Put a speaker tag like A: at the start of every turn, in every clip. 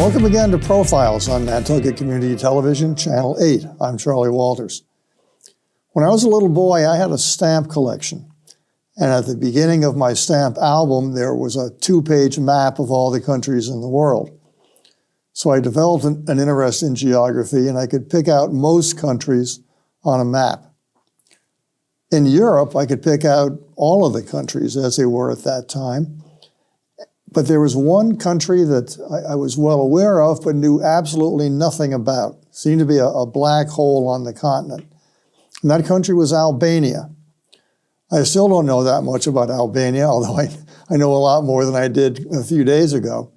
A: Welcome again to Profiles on Nantucket Community Television, Channel 8. I'm Charley Walters. When I was a little boy, I had a stamp collection. And at the beginning of my stamp album, there was a 2-page map of all the countries in the world. So I developed an interest in geography, and I could pick out most countries on a map. In Europe, I could pick out all of the countries as they were at that time. But there was one country that I was well aware of, but knew absolutely nothing about. It seemed to be a black hole on the continent. And that country was Albania. I still don't know that much about Albania, although I know a lot more than I did a few days ago.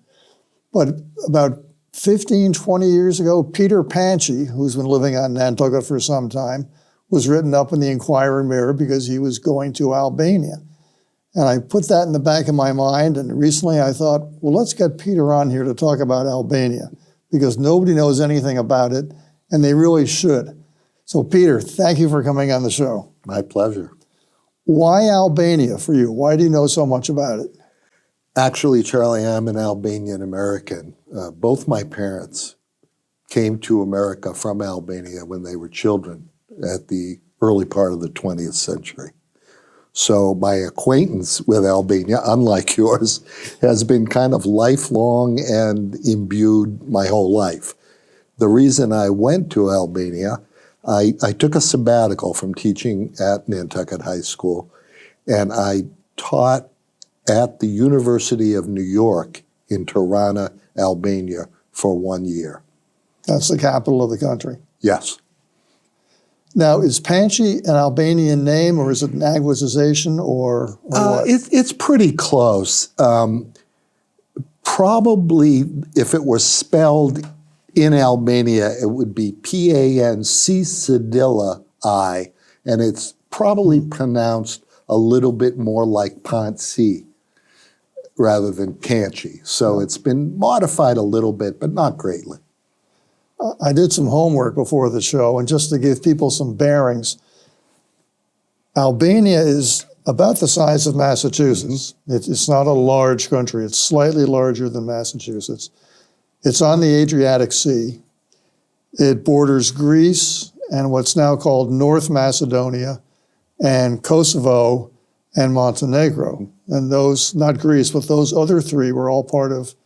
A: But about 15, 20 years ago, Peter Panchy, who's been living on Nantucket for some time, was written up in the Inquirer Mirror because he was going to Albania. And I put that in the back of my mind, and recently I thought, well, let's get Peter on here to talk about Albania, because nobody knows anything about it, and they really should. So Peter, thank you for coming on the show.
B: My pleasure.
A: Why Albania for you? Why do you know so much about it?
B: Actually, Charlie, I'm an Albanian American. Both my parents came to America from Albania when they were children at the early part of the 20th century. So my acquaintance with Albania, unlike yours, has been kind of lifelong and imbued my whole life. The reason I went to Albania, I took a sabbatical from teaching at Nantucket High School, and I taught at the University of New York in Tirana, Albania, for 1 year.
A: That's the capital of the country.
B: Yes.
A: Now, is Panchy an Albanian name, or is it an anglicization, or what?
B: It's pretty close. Probably, if it were spelled in Albania, it would be P-A-N-C Cedilla I, and it's probably pronounced a little bit more like Pansy rather than Panchy. So it's been modified a little bit, but not greatly.
A: I did some homework before the show, and just to give people some bearings, Albania is about the size of Massachusetts. It's not a large country. It's slightly larger than Massachusetts. It's on the Adriatic Sea. It borders Greece and what's now called North Macedonia and Kosovo and Montenegro. And those, not Greece, but those other three were all part of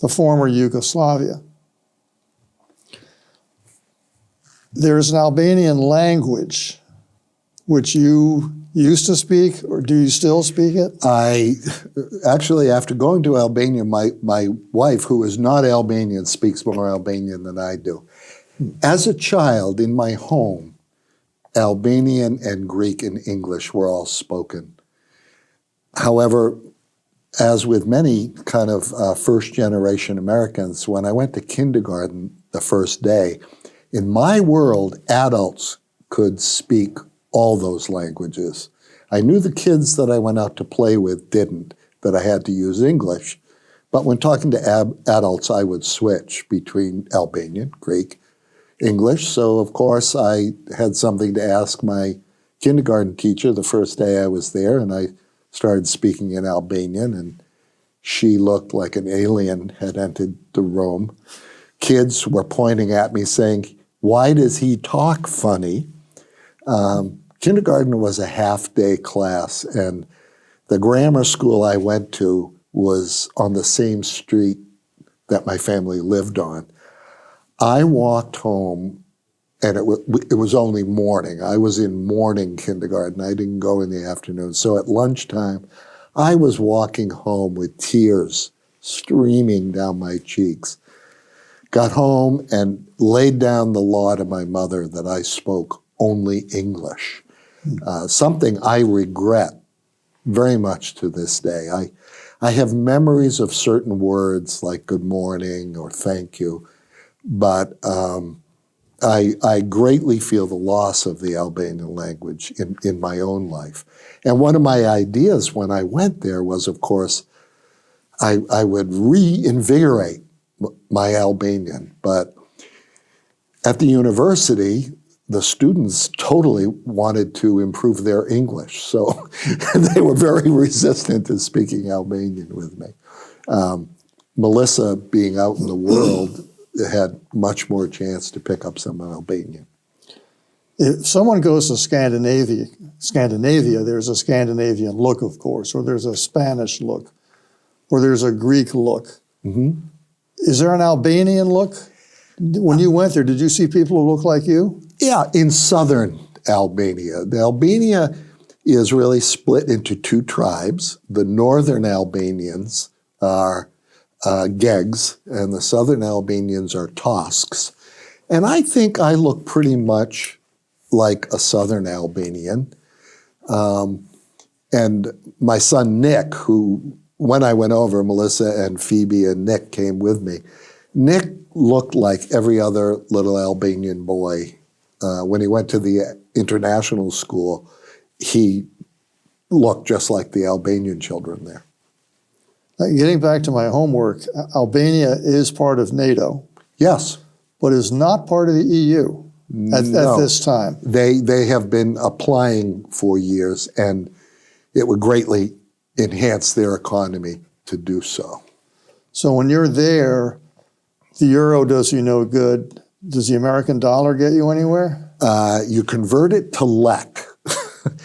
A: the former Yugoslavia. There's an Albanian language which you used to speak, or do you still speak it?
B: Actually, after going to Albania, my wife, who is not Albanian, speaks more Albanian than I do. As a child in my home, Albanian and Greek and English were all spoken. However, as with many kind of first-generation Americans, when I went to kindergarten the first day, in my world, adults could speak all those languages. I knew the kids that I went out to play with didn't, that I had to use English. But when talking to adults, I would switch between Albanian, Greek, English. So, of course, I had something to ask my kindergarten teacher the first day I was there, and I started speaking in Albanian, and she looked like an alien had entered the room. Kids were pointing at me saying, "Why does he talk funny?" Kindergarten was a half-day class, and the grammar school I went to was on the same street that my family lived on. I walked home, and it was only morning. I was in morning kindergarten. I didn't go in the afternoon. So at lunchtime, I was walking home with tears streaming down my cheeks. Got home and laid down the law to my mother that I spoke only English, something I regret very much to this day. I have memories of certain words like good morning or thank you, but I greatly feel the loss of the Albanian language in my own life. And one of my ideas when I went there was, of course, I would reinvigorate my Albanian, but at the university, the students totally wanted to improve their English, so they were very resistant to speaking Albanian with me. Melissa, being out in the world, had much more chance to pick up some Albanian.
A: If someone goes to Scandinavia, there's a Scandinavian look, of course, or there's a Spanish look, or there's a Greek look.
B: Mm-hmm.
A: Is there an Albanian look? When you went there, did you see people who look like you?
B: Yeah, in southern Albania. The Albania is really split into two tribes. The northern Albanians are Gegs, and the southern Albanians are Tosks. And I think I look pretty much like a southern Albanian. And my son Nick, who, when I went over, Melissa and Phoebe and Nick came with me. Nick looked like every other little Albanian boy. When he went to the international school, he looked just like the Albanian children there.
A: Getting back to my homework, Albania is part of NATO,
B: Yes.
A: but is not part of the EU at this time.
B: They have been applying for years, and it would greatly enhance their economy to do so.
A: So when you're there, the euro does you no good. Does the American dollar get you anywhere?
B: You convert it to lek.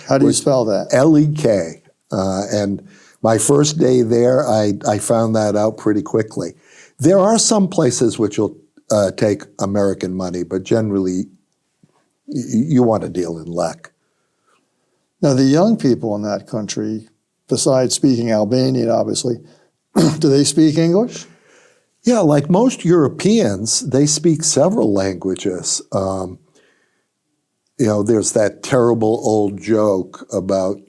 A: How do you spell that?
B: L-E-K. And my first day there, I found that out pretty quickly. There are some places which will take American money, but generally you want to deal in lek.
A: Now, the young people in that country, besides speaking Albanian, obviously, do they speak English?
B: Yeah, like most Europeans, they speak several languages. There's that terrible old joke about,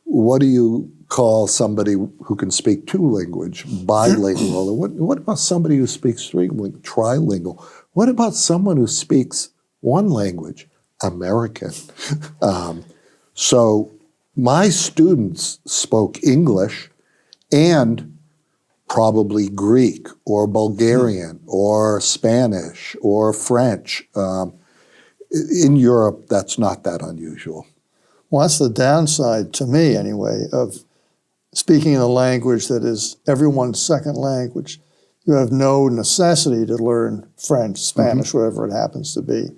B: what do you call somebody who can speak two languages? Bilingual. What about somebody who speaks trilingual? What about someone who speaks one language? American. So my students spoke English and probably Greek or Bulgarian or Spanish or French. In Europe, that's not that unusual.
A: Well, that's the downside, to me anyway, of speaking in a language that is everyone's second language. You have no necessity to learn French, Spanish, whatever it happens to be.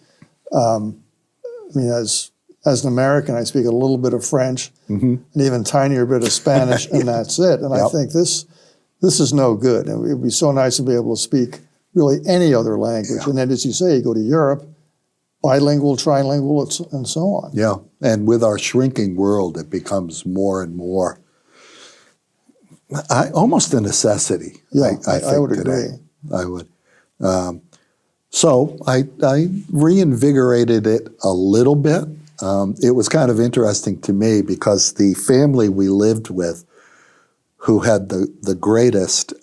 A: As an American, I speak a little bit of French, an even tinier bit of Spanish, and that's it. And I think this is no good. And it would be so nice to be able to speak really any other language. And then, as you say, you go to Europe, bilingual, trilingual, and so on.
B: Yeah, and with our shrinking world, it becomes more and more almost a necessity.
A: Yeah,
B: I think
A: I would
B: today.
A: agree.
B: I would. So I reinvigorated it a little bit. It was kind of interesting to me because the family we lived with, who had the greatest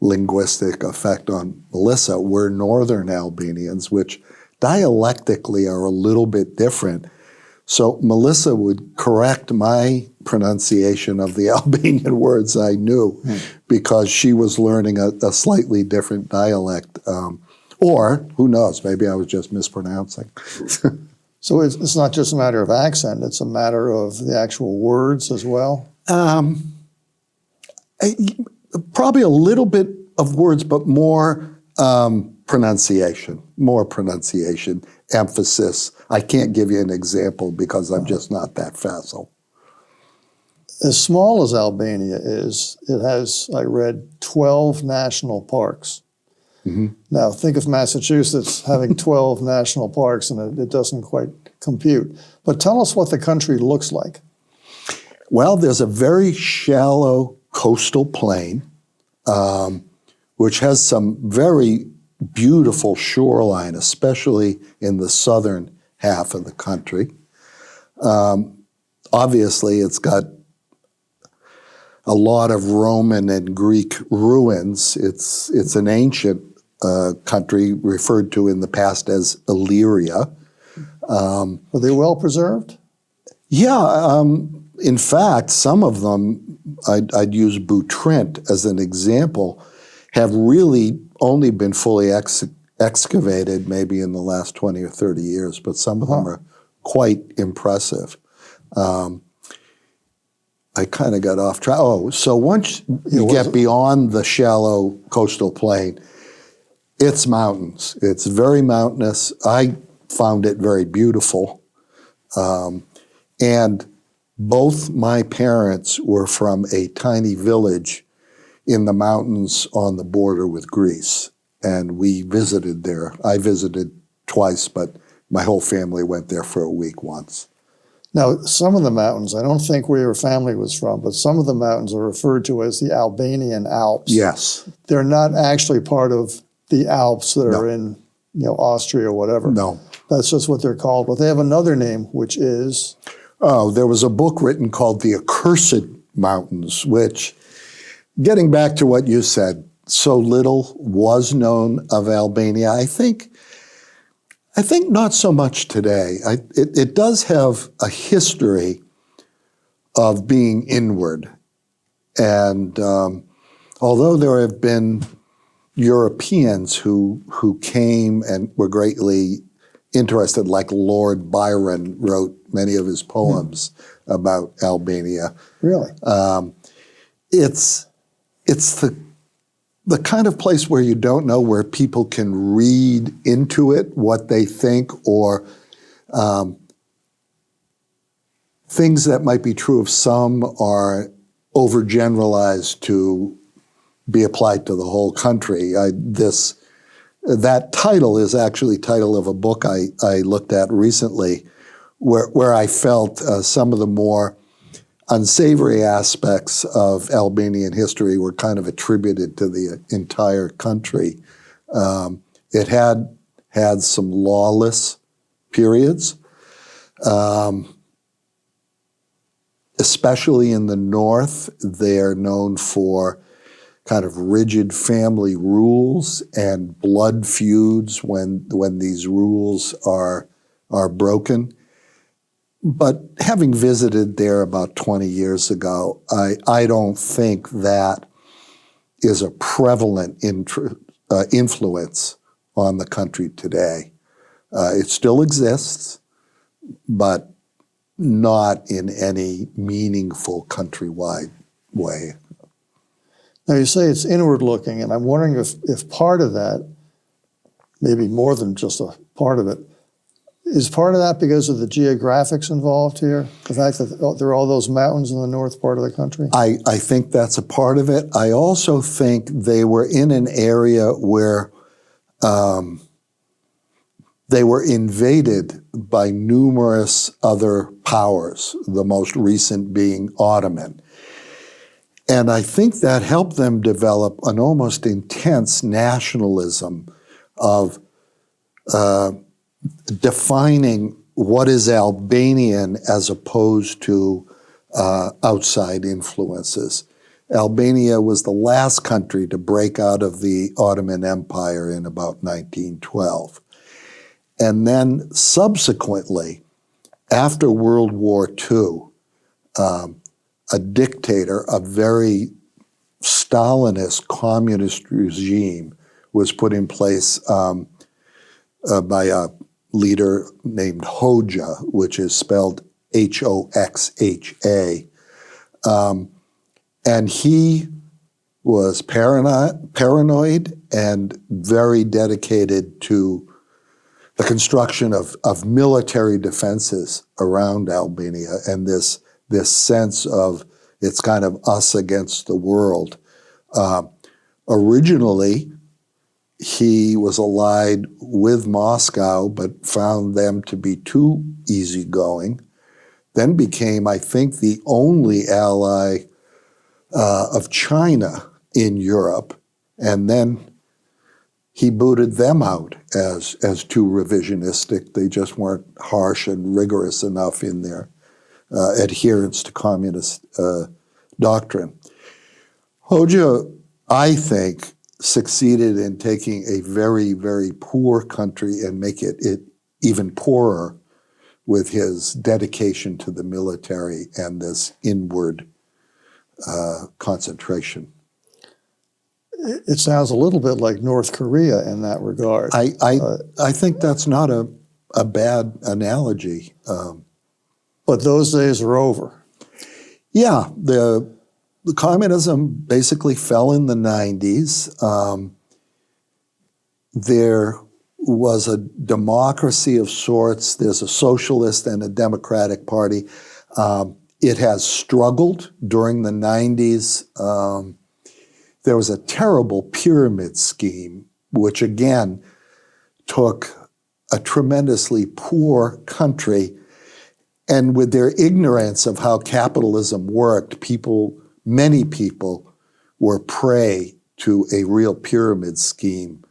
B: linguistic effect on Melissa, were Northern Albanians, which dialectically are a little bit different. So Melissa would correct my pronunciation of the Albanian words I knew because she was learning a slightly different dialect. Or, who knows, maybe I was just mispronouncing.
A: So it's not just a matter of accent, it's a matter of the actual words as well?
B: Probably a little bit of words, but more pronunciation, emphasis. I can't give you an example because I'm just not that facile.
A: As small as Albania is, it has, I read, 12 national parks. Now, think of Massachusetts having 12 national parks, and it doesn't quite compute. But tell us what the country looks like.
B: Well, there's a very shallow coastal plain, which has some very beautiful shoreline, especially in the southern half of the country. Obviously, it's got a lot of Roman and Greek ruins. It's an ancient country referred to in the past as Illyria.
A: Are they well preserved?
B: Yeah, in fact, some of them, I'd use Butrint as an example, have really only been fully excavated maybe in the last 20 or 30 years, but some of them are quite impressive. I kind of got off track. Oh, so once you get beyond the shallow coastal plain, it's mountains. It's very mountainous. I found it very beautiful. And both my parents were from a tiny village in the mountains on the border with Greece. And we visited there. I visited twice, but my whole family went there for a week once.
A: Now, some of the mountains, I don't think where your family was from, but some of the mountains are referred to as the Albanian Alps.
B: Yes.
A: They're not actually part of the Alps that are in, Austria or whatever.
B: No.
A: That's just what they're called. But they have another name, which is?
B: Oh, there was a book written called The Accursed Mountains, which, getting back to what you said, so little was known of Albania. I think not so much today. It does have a history of being inward. And although there have been Europeans who came and were greatly interested, like Lord Byron wrote many of his poems about Albania.
A: Really?
B: It's the kind of place where you don't know where people can read into it what they think, or things that might be true of some are overgeneralized to be applied to the whole country. That title is actually title of a book I looked at recently, where I felt some of the more unsavory aspects of Albanian history were kind of attributed to the entire country. It had some lawless periods, especially in the north. They're known for kind of rigid family rules and blood feuds when these rules are broken. But having visited there about 20 years ago, I don't think that is a prevalent influence on the country today. It still exists, but not in any meaningful countrywide way.
A: Now, you say it's inward looking, and I'm wondering if part of that, maybe more than just a part of it, is part of that because of the geographics involved here? The fact that there are all those mountains in the north part of the country?
B: I think that's a part of it. I also think they were in an area where they were invaded by numerous other powers, the most recent being Ottoman. And I think that helped them develop an almost intense nationalism of defining what is Albanian as opposed to outside influences. Albania was the last country to break out of the Ottoman Empire in about 1912. And then subsequently, after World War II, a dictator, a very Stalinist communist regime was put in place by a leader named Hoxha, which is spelled Hoxha. And he was paranoid and very dedicated to the construction of military defenses around Albania, and this sense of it's kind of us against the world. Originally, he was allied with Moscow, but found them to be too easygoing, then became, I think, the only ally of China in Europe, and then he booted them out as too revisionistic. They just weren't harsh and rigorous enough in their adherence to communist doctrine. Hoxha, I think, succeeded in taking a very, very poor country and make it even poorer with his dedication to the military and this inward concentration.
A: It sounds a little bit like North Korea in that regard.
B: I think that's not a bad analogy.
A: But those days are over.
B: Yeah, the communism basically fell in the 90s. There was a democracy of sorts. There's a socialist and a democratic party. It has struggled during the 90s. There was a terrible pyramid scheme, which again took a tremendously poor country, and with their ignorance of how capitalism worked, many people were prey to a real pyramid scheme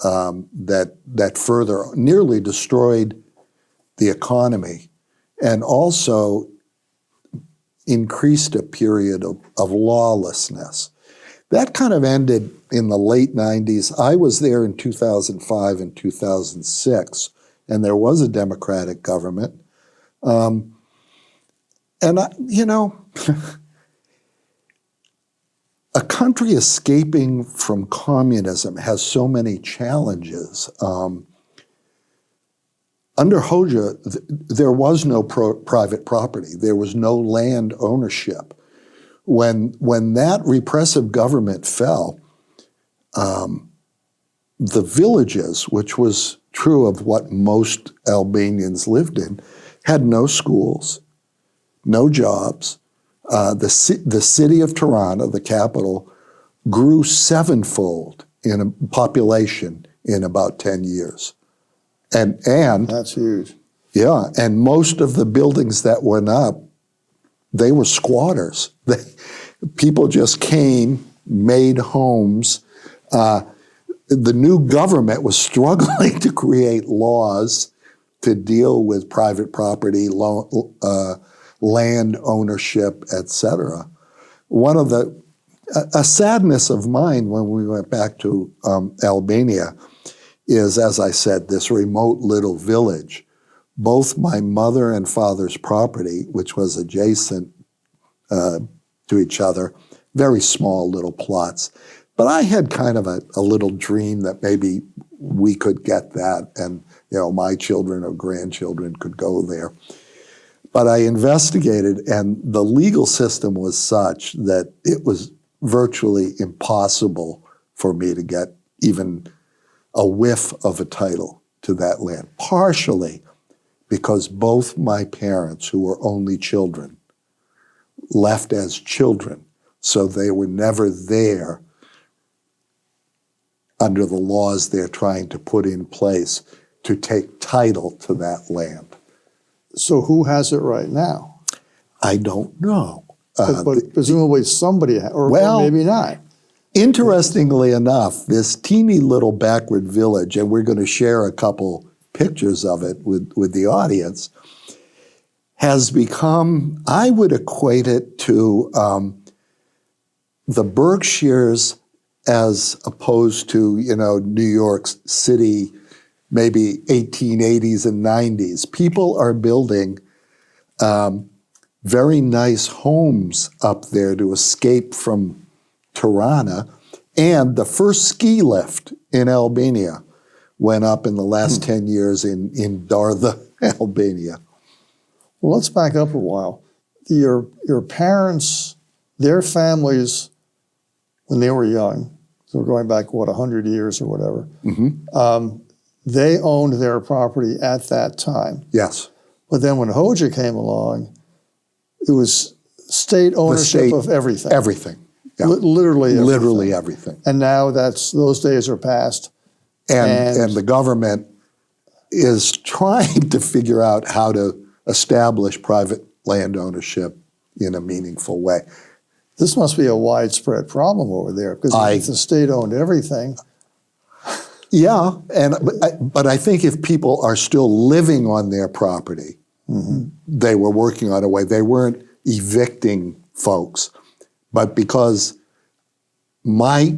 B: that further nearly destroyed the economy and also increased a period of lawlessness. That kind of ended in the late 90s. I was there in 2005 and 2006, and there was a democratic government. A country escaping from communism has so many challenges. Under Hoxha, there was no private property. There was no land ownership. When that repressive government fell, the villages, which was true of what most Albanians lived in, had no schools, no jobs. The city of Tirana, the capital, grew sevenfold in population in about 10 years. And
A: That's huge.
B: yeah, and most of the buildings that went up, they were squatters. People just came, made homes. The new government was struggling to create laws to deal with private property, land ownership, etc. A sadness of mine when we went back to Albania is, as I said, this remote little village. Both my mother and father's property, which was adjacent to each other, very small little plots. But I had kind of a little dream that maybe we could get that, and my children or grandchildren could go there. But I investigated, and the legal system was such that it was virtually impossible for me to get even a whiff of a title to that land, partially because both my parents, who were only children, left as children, so they were never there under the laws they're trying to put in place to take title to that land.
A: So who has it right now?
B: I don't know.
A: But presumably somebody, or maybe not.
B: Interestingly enough, this teeny little backward village, and we're going to share a couple pictures of it with the audience, has become, I would equate it to the Berkshires as opposed to, New York City, maybe 1880s and 90s. People are building very nice homes up there to escape from Tirana. And the first ski lift in Albania went up in the last 10 years in Dartha, Albania.
A: Well, let's back up a while. Your parents, their families, when they were young, so we're going back, 100 years or whatever, they owned their property at that time.
B: Yes.
A: But then when Hoxha came along, it was state ownership of everything.
B: Everything. Yeah.
A: Literally everything.
B: Literally everything.
A: And now those days are past.
B: And the government is trying to figure out how to establish private land ownership in a meaningful way.
A: This must be a widespread problem over there, because if the state owned everything.
B: Yeah, but I think if people are still living on their property, they were working on a way. They weren't evicting folks, but because my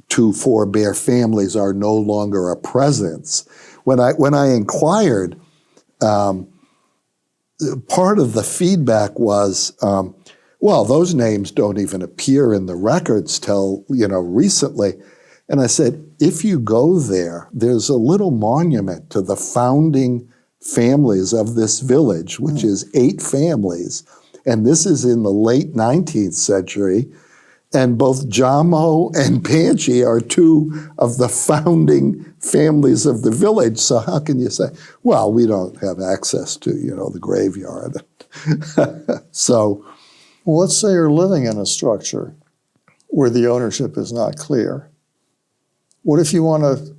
B: two forebear families are no longer a presence, when I inquired, part of the feedback was, well, those names don't even appear in the records till recently. And I said, if you go there, there's a little monument to the founding families of this village, which is 8 families. and this is in the late 19th century, and both Jamo and Panchy are two of the founding families of the village. So how can you say, well, we don't have access to, the graveyard? So,
A: well, let's say you're living in a structure where the ownership is not clear. What if you want to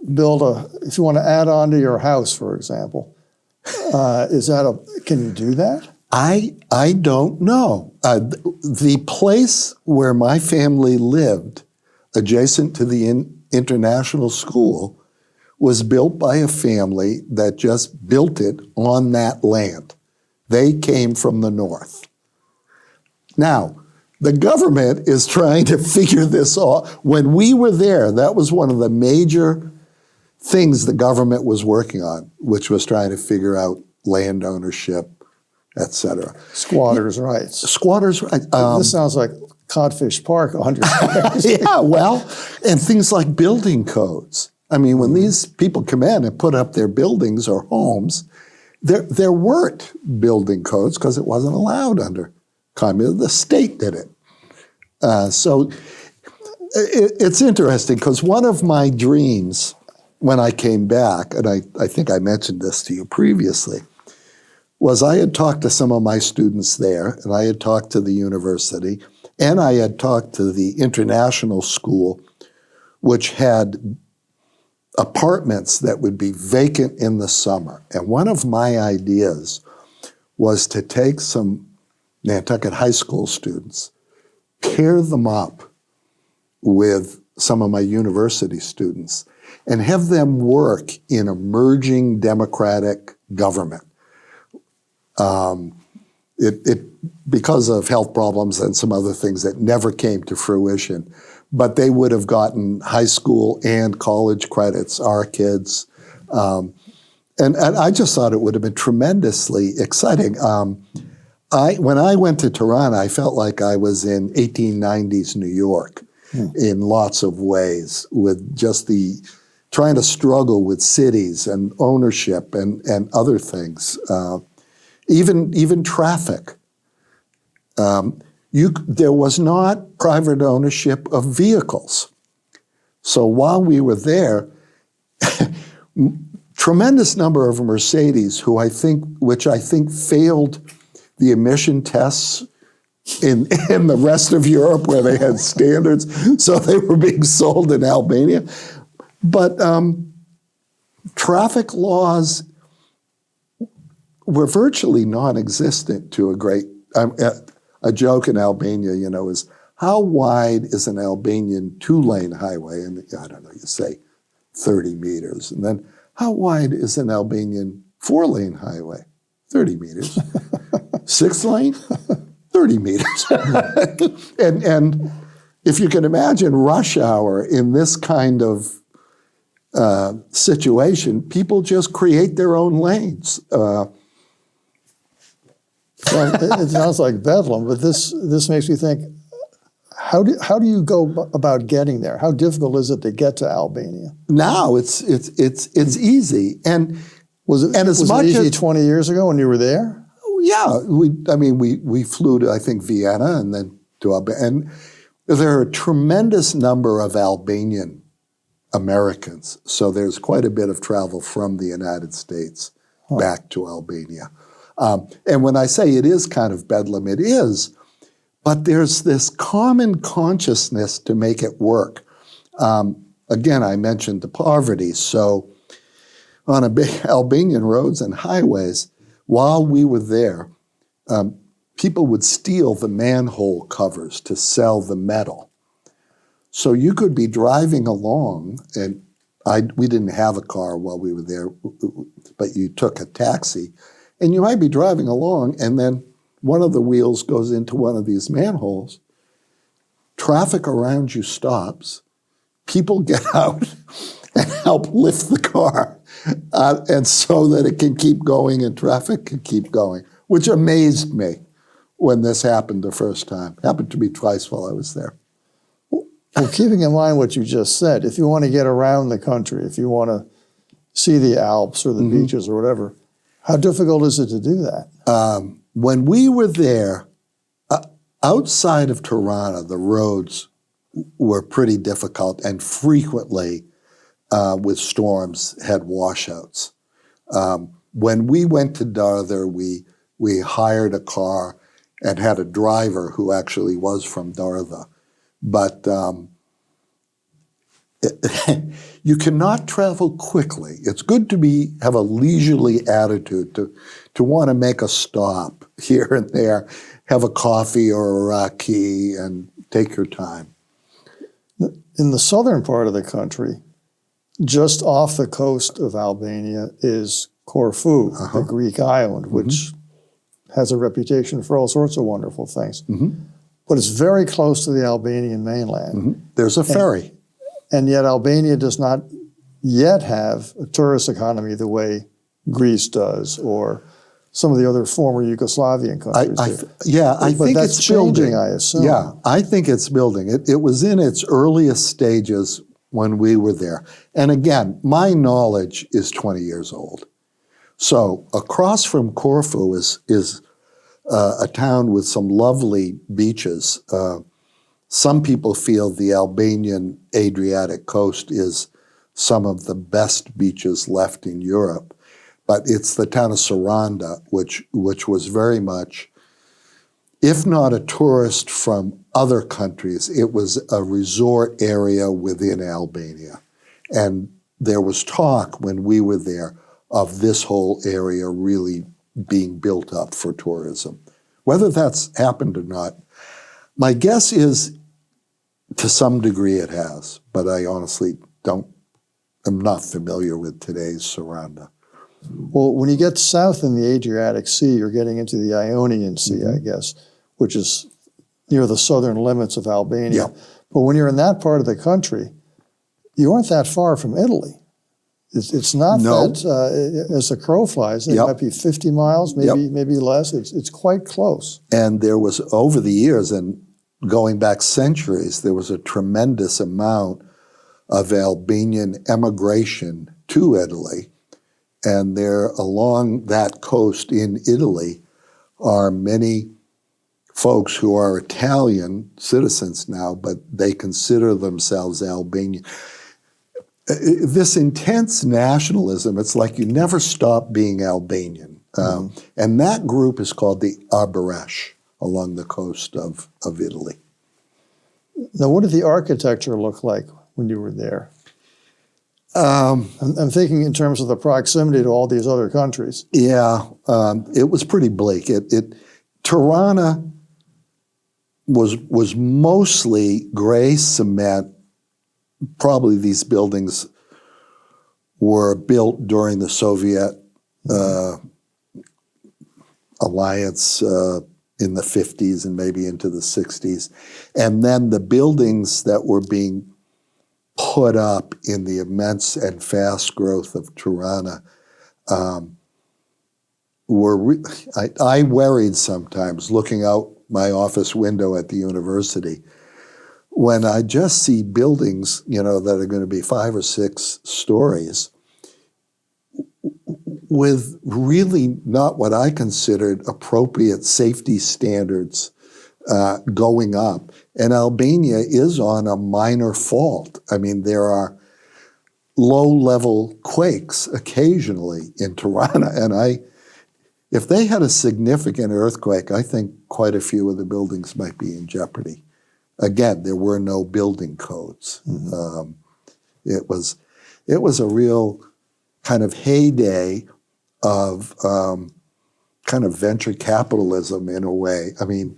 A: if you want to add on to your house, for example? Can you do that?
B: I don't know. The place where my family lived, adjacent to the international school, was built by a family that just built it on that land. They came from the north. Now, the government is trying to figure this out. When we were there, that was one of the major things the government was working on, which was trying to figure out land ownership, et cetera.
A: Squatters' rights.
B: Squatters' rights.
A: This sounds like Codfish Park 100 years ago.
B: Yeah, well, and things like building codes. I mean, when these people come in and put up their buildings or homes, there weren't building codes because it wasn't allowed under communism. The state did it. So it's interesting because one of my dreams when I came back, and I think I mentioned this to you previously, was I had talked to some of my students there, and I had talked to the university, and I had talked to the international school, which had apartments that would be vacant in the summer. And one of my ideas was to take some Nantucket high school students, pair them up with some of my university students, and have them work in emerging democratic government. Because of health problems and some other things that never came to fruition, but they would have gotten high school and college credits, our kids. And I just thought it would have been tremendously exciting. When I went to Toronto, I felt like I was in 1890s New York in lots of ways, with just trying to struggle with cities and ownership and other things. Even traffic. There was not private ownership of vehicles. So while we were there, tremendous number of Mercedes, which I think failed the emission tests in the rest of Europe where they had standards, so they were being sold in Albania. But traffic laws were virtually non-existent to a great. A joke in Albania, is how wide is an Albanian 2-lane highway? And I don't know, you say 30 meters. And then how wide is an Albanian 4-lane highway? 30 meters. 6-lane? 30 meters. and if you can imagine rush hour in this kind of situation, people just create their own lanes.
A: Well, it sounds like bedlam, but this makes me think: how do you go about getting there? How difficult is it to get to Albania?
B: Now it's easy, and
A: was it easy 20 years ago when you were there?
B: Yeah, we flew to, I think, Vienna and then to Albania, and there are a tremendous number of Albanian Americans, so there's quite a bit of travel from the United States back to Albania. And when I say it is kind of bedlam, it is, but there's this common consciousness to make it work. Again, I mentioned the poverty. So on Albanian roads and highways, while we were there, people would steal the manhole covers to sell the metal. So you could be driving along, and we didn't have a car while we were there, but you took a taxi. And you might be driving along, and then one of the wheels goes into one of these manholes. Traffic around you stops. People get out and help lift the car, and so that it can keep going and traffic can keep going, which amazed me when this happened the first time. Happened to me twice while I was there.
A: Well, keeping in mind what you just said, if you want to get around the country, if you want to see the Alps or the beaches or whatever, how difficult is it to do that?
B: When we were there, outside of Tirana, the roads were pretty difficult and frequently, with storms, had washouts. When we went to Darther, we hired a car and had a driver who actually was from Darther. But you cannot travel quickly. It's good to have a leisurely attitude, to want to make a stop here and there, have a coffee or a raki, and take your time.
A: In the southern part of the country, just off the coast of Albania, is Corfu, the Greek island, which has a reputation for all sorts of wonderful things. But it's very close to the Albanian mainland.
B: There's a ferry.
A: And yet Albania does not yet have a tourist economy the way Greece does, or some of the other former Yugoslavian countries.
B: I
A: but
B: think
A: that's
B: it's
A: changing,
B: building.
A: I assume.
B: Yeah, I think it's building. It was in its earliest stages when we were there. And again, my knowledge is 20 years old. So across from Corfu is a town with some lovely beaches. Some people feel the Albanian Adriatic coast is some of the best beaches left in Europe. But it's the town of Saranda, which was very much, if not a tourist from other countries, it was a resort area within Albania. And there was talk when we were there of this whole area really being built up for tourism. Whether that's happened or not, my guess is to some degree it has, but I honestly am not familiar with today's Saranda.
A: Well, when you get south in the Adriatic Sea, you're getting into the Ionian Sea, I guess, which is near the southern limits of Albania. But when you're in that part of the country, you aren't that far from Italy. It's not that, as the crow flies, it might be 50 miles, maybe less. It's quite close.
B: And there was, over the years, and going back centuries, there was a tremendous amount of Albanian emigration to Italy. And there, along that coast in Italy, are many folks who are Italian citizens now, but they consider themselves Albanian. This intense nationalism, it's like you never stop being Albanian. And that group is called the Arboresh, along the coast of Italy.
A: Now, what did the architecture look like when you were there? I'm thinking in terms of the proximity to all these other countries.
B: Yeah, it was pretty bleak. Tirana was mostly gray cement. Probably these buildings were built during the Soviet alliance in the 50s and maybe into the 60s. And then the buildings that were being put up in the immense and fast growth of Tirana I worried sometimes looking out my office window at the university when I just see buildings, that are going to be 5 or 6 stories with really not what I considered appropriate safety standards going up. And Albania is on a minor fault. I mean, there are low-level quakes occasionally in Tirana, and if they had a significant earthquake, I think quite a few of the buildings might be in jeopardy. Again, there were no building codes. It was a real kind of heyday of kind of venture capitalism in a way. I mean,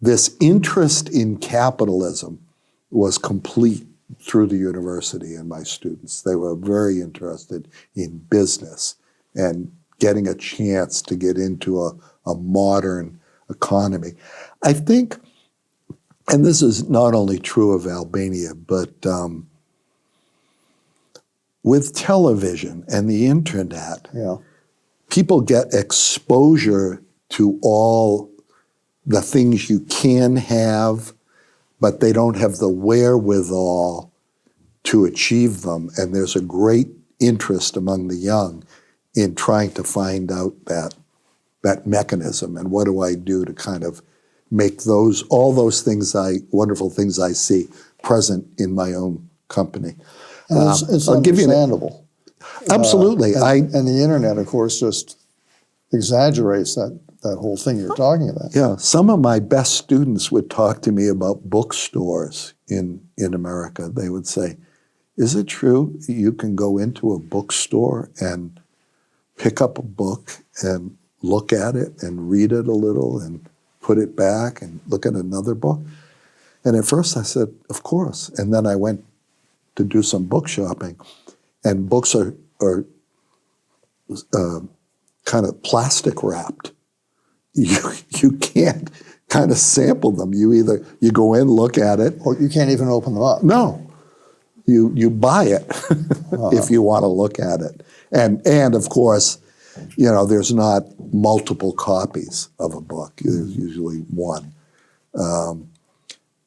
B: this interest in capitalism was complete through the university and my students. They were very interested in business and getting a chance to get into a modern economy. I think, and this is not only true of Albania, but with television and the internet, people get exposure to all the things you can have, but they don't have the wherewithal to achieve them. And there's a great interest among the young in trying to find out that that mechanism, and what do I do to kind of make all those things wonderful things I see present in my own company.
A: And it's understandable.
B: Absolutely.
A: And the internet, of course, just exaggerates that whole thing you're talking about.
B: Yeah, some of my best students would talk to me about bookstores in America. They would say, is it true you can go into a bookstore and pick up a book and look at it and read it a little and put it back and look at another book? And at first I said, of course. And then I went to do some book shopping, and books are kind of plastic wrapped. You can't kind of sample them. You go in, look at it.
A: Or you can't even open them up.
B: No. You buy it if you want to look at it. And of course, there's not multiple copies of a book. There's usually one.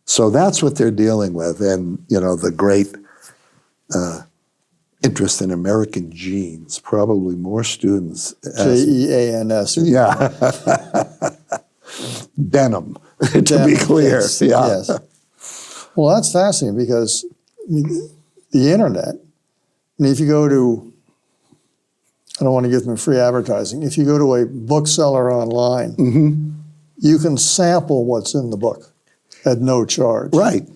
B: So that's what they're dealing with. And, the great interest in American genes, probably more students.
A: Jeans.
B: Yeah. Denim, to be clear.
A: Yes,
B: yeah.
A: Yes. Well, that's fascinating because the internet, if you go to, I don't want to give them free advertising, if you go to a bookseller online, you can sample what's in the book at no charge.
B: Right.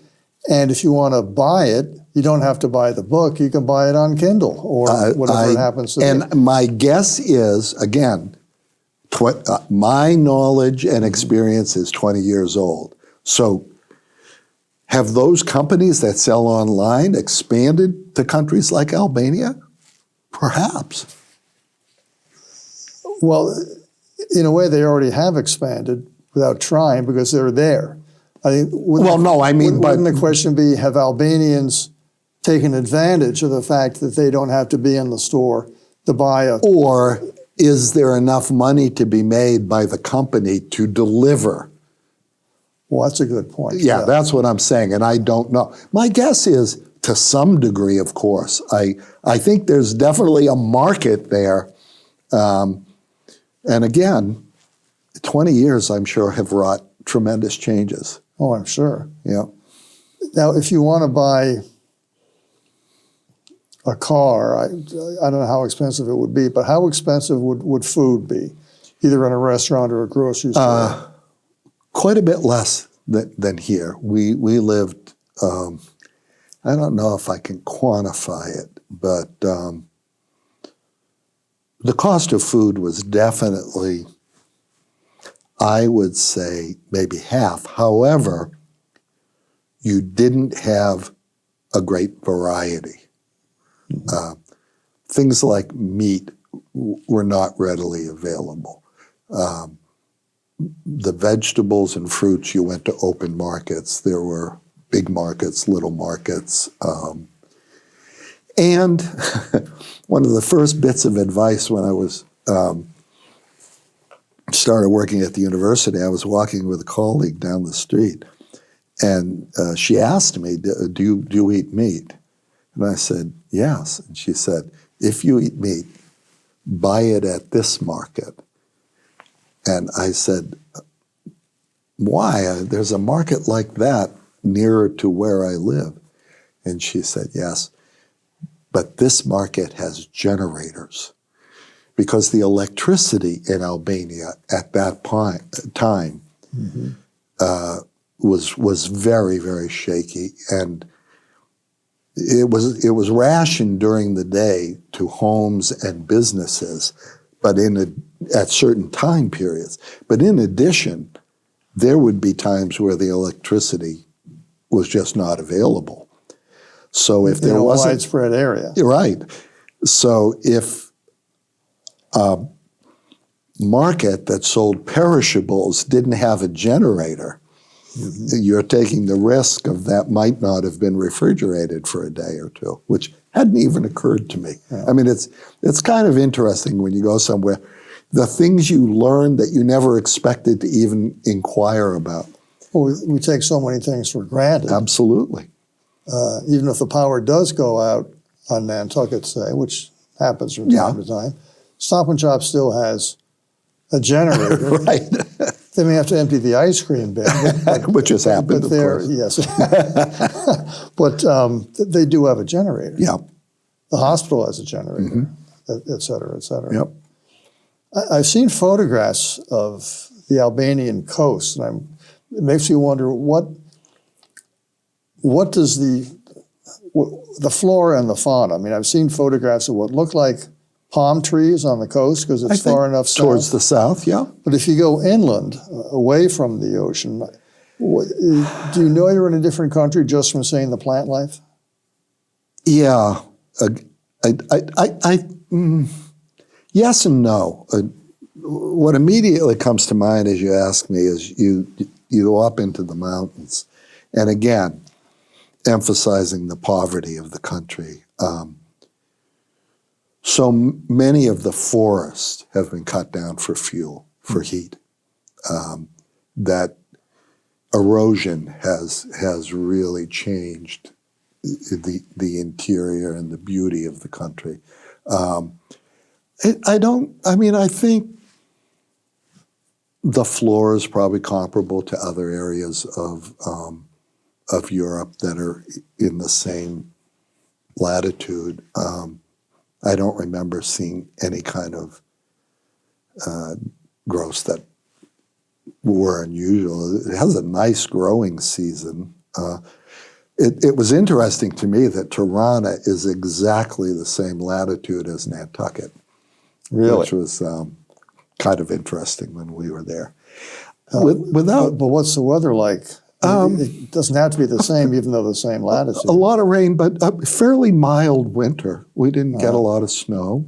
A: And if you want to buy it, you don't have to buy the book. You can buy it on Kindle or whatever it happens to be.
B: And my guess is, again, my knowledge and experience is 20 years old. So have those companies that sell online expanded to countries like Albania? Perhaps.
A: Well, in a way, they already have expanded without trying because they're there. I think. Wouldn't the question be, have Albanians taken advantage of the fact that they don't have to be in the store to buy a...
B: Or is there enough money to be made by the company to deliver?
A: Well, that's a good point.
B: Yeah, that's what I'm saying, and I don't know. My guess is, to some degree, of course. I think there's definitely a market there. And again, 20 years, I'm sure, have wrought tremendous changes.
A: Oh, I'm sure.
B: Yeah.
A: Now, if you want to buy a car, I don't know how expensive it would be, but how expensive would food be, either in a restaurant or a grocery store?
B: Quite a bit less than here. We lived, I don't know if I can quantify it, but the cost of food was definitely, I would say, maybe half. However, you didn't have a great variety. Things like meat were not readily available. The vegetables and fruits, you went to open markets. There were big markets, little markets. And one of the first bits of advice when I was started working at the university, I was walking with a colleague down the street, and she asked me, do you eat meat? And I said, yes. And she said, if you eat meat, buy it at this market. And I said, why? There's a market like that nearer to where I live. And she said, yes, but this market has generators. Because the electricity in Albania at that time was very, very shaky, and it was rationed during the day to homes and businesses, but at certain time periods. But in addition, there would be times where the electricity was just not available. So if there wasn't
A: a widespread area,
B: right. So if a market that sold perishables didn't have a generator, you're taking the risk of that might not have been refrigerated for a day or two, which hadn't even occurred to me. Yeah. I mean, it's kind of interesting when you go somewhere, the things you learn that you never expected to even inquire about.
A: Well, we take so many things for granted.
B: Absolutely.
A: Even if the power does go out on Nantucket, say, which happens from time to time, Stop and Shop still has a generator.
B: Right.
A: They may have to empty the ice cream bin.
B: Which has happened,
A: But
B: of
A: they're,
B: course.
A: yes. But they do have a generator.
B: Yeah.
A: The hospital has a generator, et cetera, et cetera.
B: Yep.
A: I've seen photographs of the Albanian coast, and it makes me wonder what does the flora and the fauna. I mean, I've seen photographs of what look like palm trees on the coast because it's far enough south.
B: Towards the south, yeah.
A: But if you go inland, away from the ocean, do you know you're in a different country just from seeing the plant life?
B: Yeah. Yes and no. What immediately comes to mind as you ask me is you go up into the mountains, and again, emphasizing the poverty of the country. So many of the forests have been cut down for fuel, for heat. That erosion has really changed the interior and the beauty of the country. I think the flora is probably comparable to other areas of Europe that are in the same latitude. I don't remember seeing any kind of growths that were unusual. It has a nice growing season. It was interesting to me that Tirana is exactly the same latitude as Nantucket.
A: Really?
B: Which was kind of interesting when we were there.
A: But what's the weather like? It doesn't have to be the same, even though the same latitude.
B: A lot of rain, but a fairly mild winter. We didn't get a lot of snow.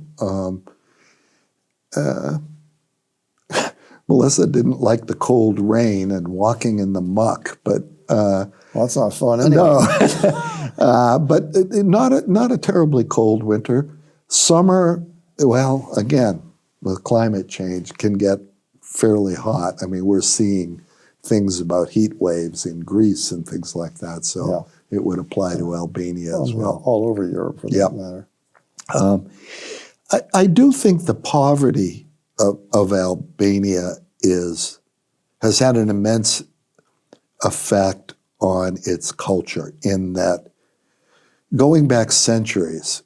B: Melissa didn't like the cold rain and walking in the muck, but
A: well, that's not fun anyway.
B: No. But not a terribly cold winter. Summer, well, again, with climate change, can get fairly hot. I mean, we're seeing things about heat waves in Greece and things like that, so it would apply to Albania as well.
A: All over Europe, for that matter.
B: I do think the poverty of Albania has had an immense effect on its culture, in that going back centuries,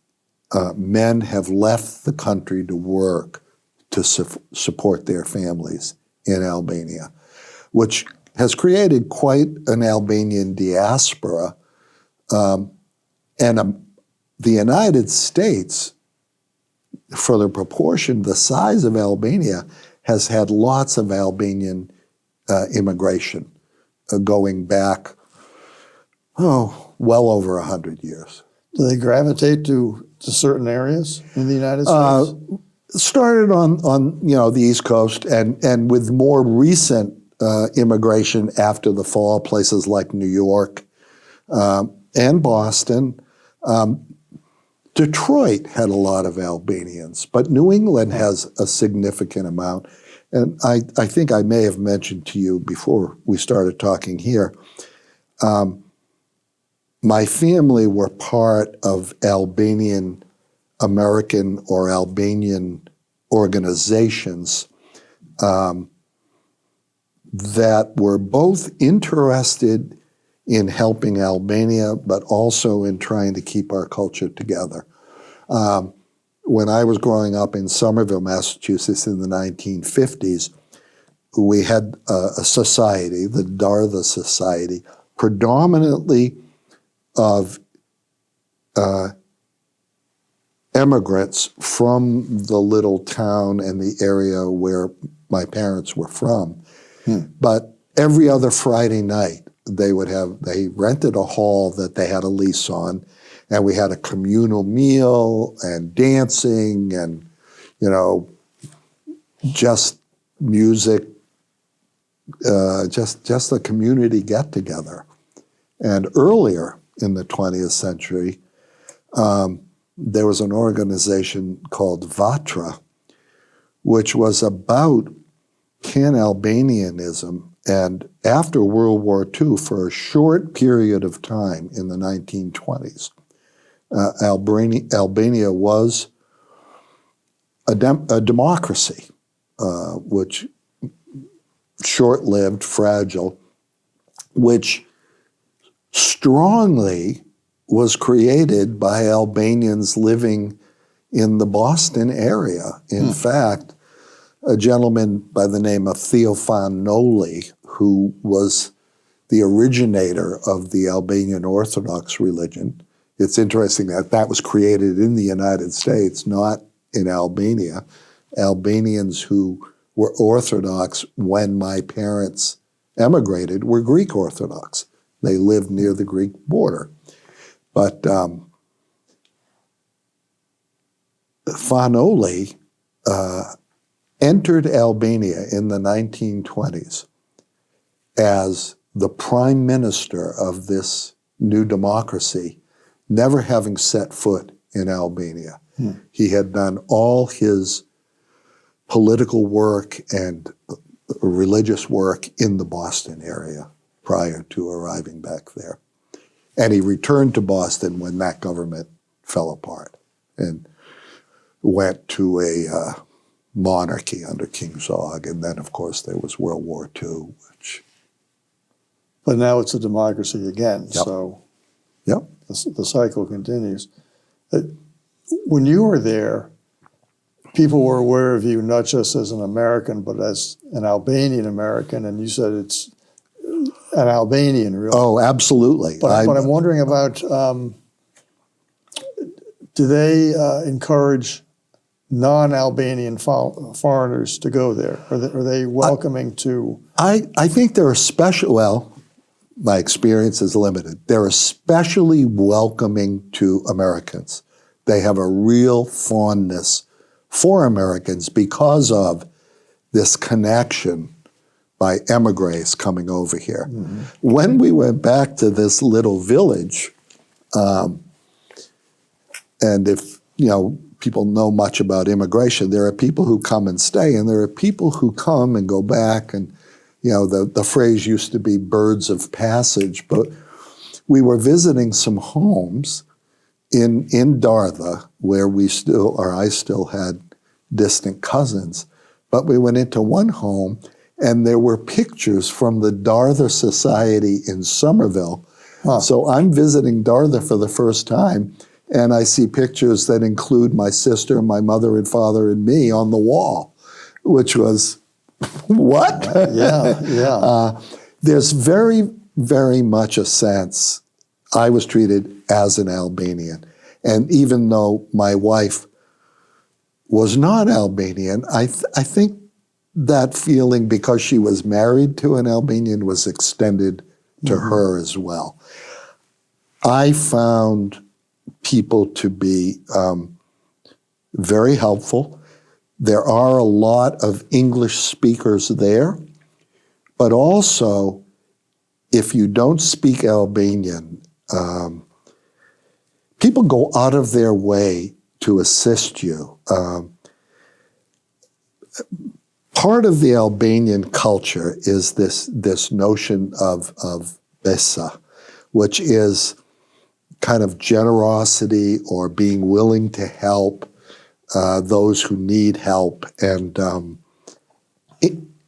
B: men have left the country to work to support their families in Albania, which has created quite an Albanian diaspora. And the United States, for the proportion, the size of Albania, has had lots of Albanian immigration going back, well over 100 years.
A: Do they gravitate to certain areas in the United States?
B: Started on the East Coast, and with more recent immigration after the fall, places like New York and Boston. Detroit had a lot of Albanians, but New England has a significant amount. And I think I may have mentioned to you before we started talking here, my family were part of Albanian American or Albanian organizations that were both interested in helping Albania, but also in trying to keep our culture together. When I was growing up in Somerville, Massachusetts in the 1950s, we had a society, the Dartha Society, predominantly of immigrants from the little town and the area where my parents were from. But every other Friday night, they rented a hall that they had a lease on, and we had a communal meal and dancing and, just music, just a community get together. And earlier in the 20th century, there was an organization called Vatra, which was about Pan-Albanianism. And after World War II, for a short period of time in the 1920s, Albania was a democracy. which short-lived, fragile, which strongly was created by Albanians living in the Boston area. In fact, a gentleman by the name of Theophan Noli, who was the originator of the Albanian Orthodox religion. It's interesting that that was created in the United States, not in Albania. Albanians who were Orthodox when my parents emigrated were Greek Orthodox. They lived near the Greek border. But Fanoli entered Albania in the 1920s as the prime minister of this new democracy, never having set foot in Albania. He had done all his political work and religious work in the Boston area prior to arriving back there. And he returned to Boston when that government fell apart and went to a monarchy under King Zog. And then, of course, there was World War II, which...
A: But now it's a democracy again, so
B: Yep.
A: the cycle continues. When you were there, people were aware of you not just as an American, but as an Albanian American, and you said it's an Albanian, really.
B: Oh, absolutely.
A: But I'm wondering about, do they encourage non-Albanian foreigners to go there? Are they welcoming to?
B: I think they're especially, well, my experience is limited. They're especially welcoming to Americans. They have a real fondness for Americans because of this connection by emigres coming over here. Mm-hmm. When we went back to this little village, and if people know much about immigration, there are people who come and stay, and there are people who come and go back, and the phrase used to be birds of passage, but we were visiting some homes in Dartha where I still had distant cousins, but we went into one home and there were pictures from the Dartha Society in Somerville. Huh. So I'm visiting Dartha for the first time, and I see pictures that include my sister, my mother and father, and me on the wall, which was, what?
A: Yeah.
B: There's very, very much a sense I was treated as an Albanian. And even though my wife was not Albanian, I think that feeling, because she was married to an Albanian, was extended to her as well. I found people to be very helpful. There are a lot of English speakers there, but also, if you don't speak Albanian, people go out of their way to assist you. Part of the Albanian culture is this notion of besa, which is kind of generosity or being willing to help those who need help. And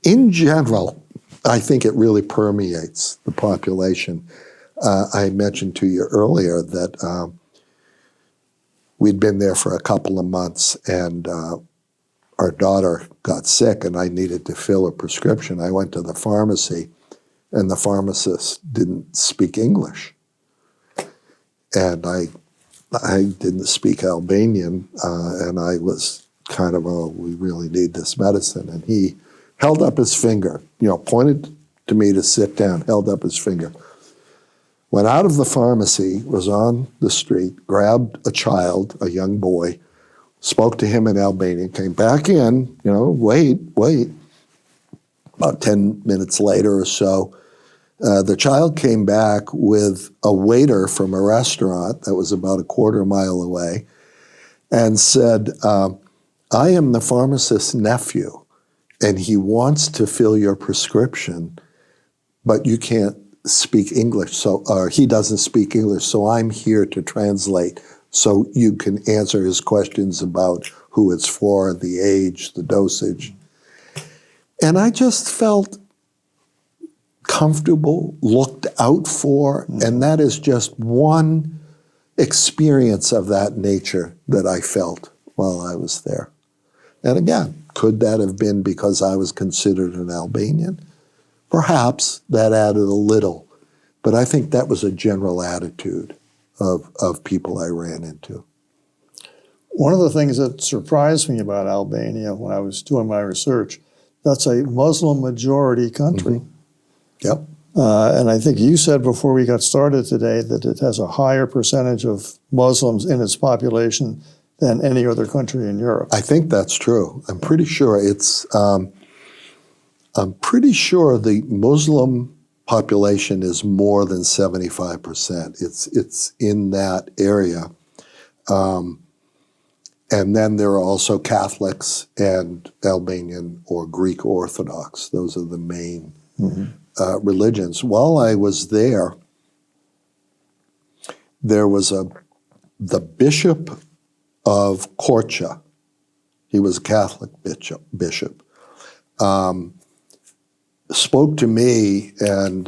B: in general, I think it really permeates the population. I mentioned to you earlier that we'd been there for a couple of months, and our daughter got sick, and I needed to fill a prescription. I went to the pharmacy, and the pharmacist didn't speak English. And I didn't speak Albanian, and I was kind of, we really need this medicine. And he held up his finger, pointed to me to sit down, held up his finger. Went out of the pharmacy, was on the street, grabbed a child, a young boy, spoke to him in Albanian, came back in, wait. About 10 minutes later or so, the child came back with a waiter from a restaurant that was about a quarter mile away and said, I am the pharmacist's nephew, and he wants to fill your prescription, but you can't speak English, or he doesn't speak English, so I'm here to translate so you can answer his questions about who it's for, the age, the dosage. And I just felt comfortable, looked out for, and that is just one experience of that nature that I felt while I was there. And again, could that have been because I was considered an Albanian? Perhaps that added a little, but I think that was a general attitude of people I ran into.
A: One of the things that surprised me about Albania when I was doing my research, that's a Muslim majority country.
B: Yep.
A: And I think you said before we got started today that it has a higher percentage of Muslims in its population than any other country in Europe.
B: I think that's true. I'm pretty sure I'm pretty sure the Muslim population is more than 75%. It's in that area. And then there are also Catholics and Albanian or Greek Orthodox. Those are the main religions. While I was there was the Bishop of Korça. He was a Catholic bishop. Spoke to me and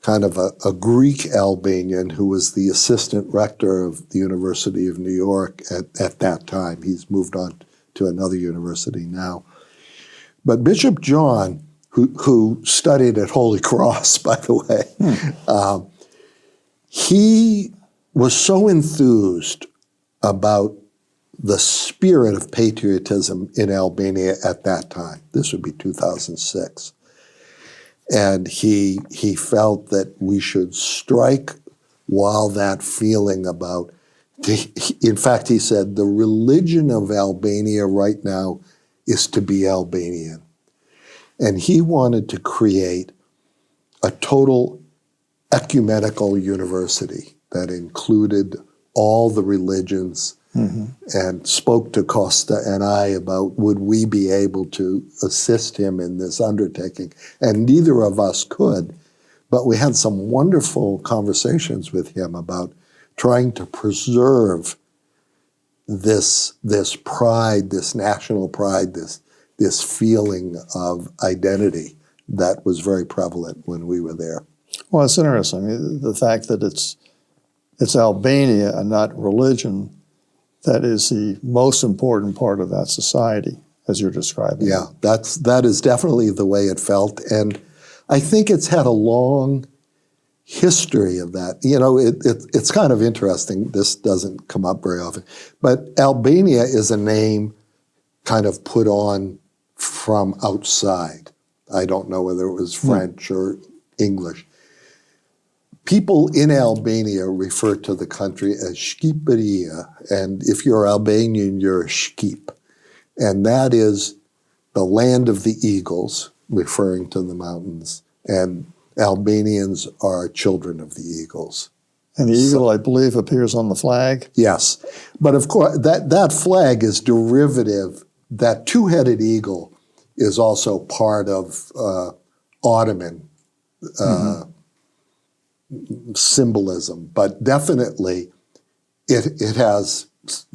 B: kind of a Greek Albanian who was the assistant rector of the University of New York at that time. He's moved on to another university now. But Bishop John, who studied at Holy Cross, by the way, he was so enthused about the spirit of patriotism in Albania at that time. This would be 2006. And he felt that we should strike while that feeling about, in fact, he said, the religion of Albania right now is to be Albanian. And he wanted to create a total ecumenical university that included all the religions, and spoke to Costa and I about would we be able to assist him in this undertaking. And neither of us could, but we had some wonderful conversations with him about trying to preserve this pride, this national pride, this feeling of identity that was very prevalent when we were there.
A: Well, it's interesting, the fact that it's Albania and not religion that is the most important part of that society, as you're describing.
B: Yeah, that is definitely the way it felt. And I think it's had a long history of that. You know, it's kind of interesting. This doesn't come up very often. But Albania is a name kind of put on from outside. I don't know whether it was French or English. People in Albania refer to the country as Shqiperia, and if you're Albanian, you're a Shqip. And that is the land of the eagles, referring to the mountains, and Albanians are children of the eagles.
A: And the eagle, I believe, appears on the flag?
B: Yes. But of course, that flag is derivative. That two-headed eagle is also part of Ottoman symbolism, but definitely it has,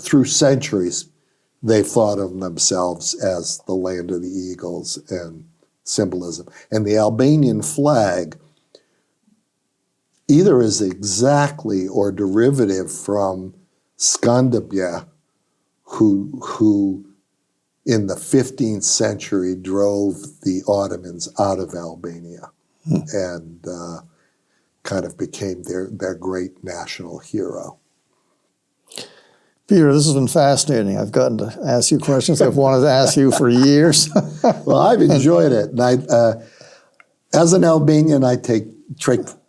B: through centuries, they've thought of themselves as the land of the eagles and symbolism. And the Albanian flag either is exactly or derivative from Skandabia, who in the 15th century drove the Ottomans out of Albania and kind of became their great national hero.
A: Peter, this has been fascinating. I've gotten to ask you questions I've wanted to ask you for years.
B: Well, I've enjoyed it. And as an Albanian, I take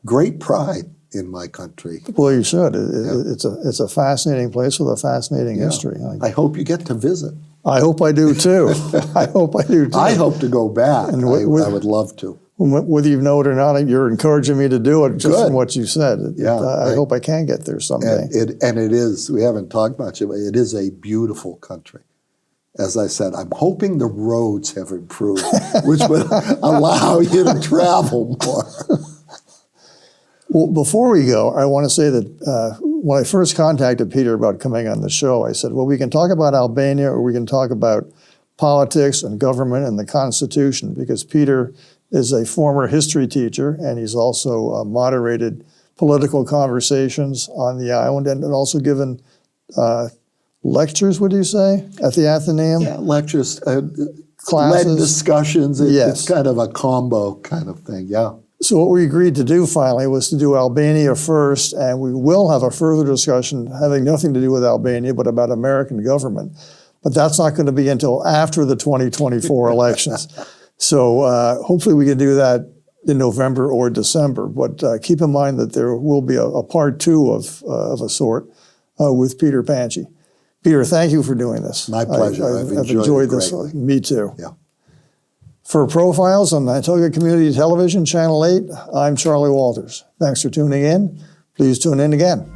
B: great pride in my country.
A: Well, you should. It's a fascinating place with a fascinating history.
B: I hope you get to visit.
A: I hope I do too. I hope I do too.
B: I hope to go back. And I would love to.
A: Whether you know it or not, you're encouraging me to do it just from what you said.
B: Yeah,
A: I hope I can get there someday.
B: And it is, we haven't talked much about it, it is a beautiful country. As I said, I'm hoping the roads have improved, which would allow you to travel more.
A: Well, before we go, I want to say that when I first contacted Peter about coming on the show, I said, well, we can talk about Albania or we can talk about politics and government and the Constitution, because Peter is a former history teacher and he's also moderated political conversations on the island and also given lectures, would you say, at the Athenaeum?
B: Yeah, lectures,
A: Classes?
B: led discussions.
A: Yes.
B: It's kind of a combo kind of thing, yeah.
A: So what we agreed to do finally was to do Albania first, and we will have a further discussion having nothing to do with Albania, but about American government. But that's not going to be until after the 2024 elections. So hopefully we can do that in November or December. But keep in mind that there will be a part two of a sort with Peter Panchy. Peter, thank you for doing this.
B: My pleasure.
A: I've enjoyed this.
B: greatly.
A: Me too.
B: Yeah.
A: For Profiles on Nantucket Community Television, Channel 8, I'm Charley Walters. Thanks for tuning in. Please tune in again.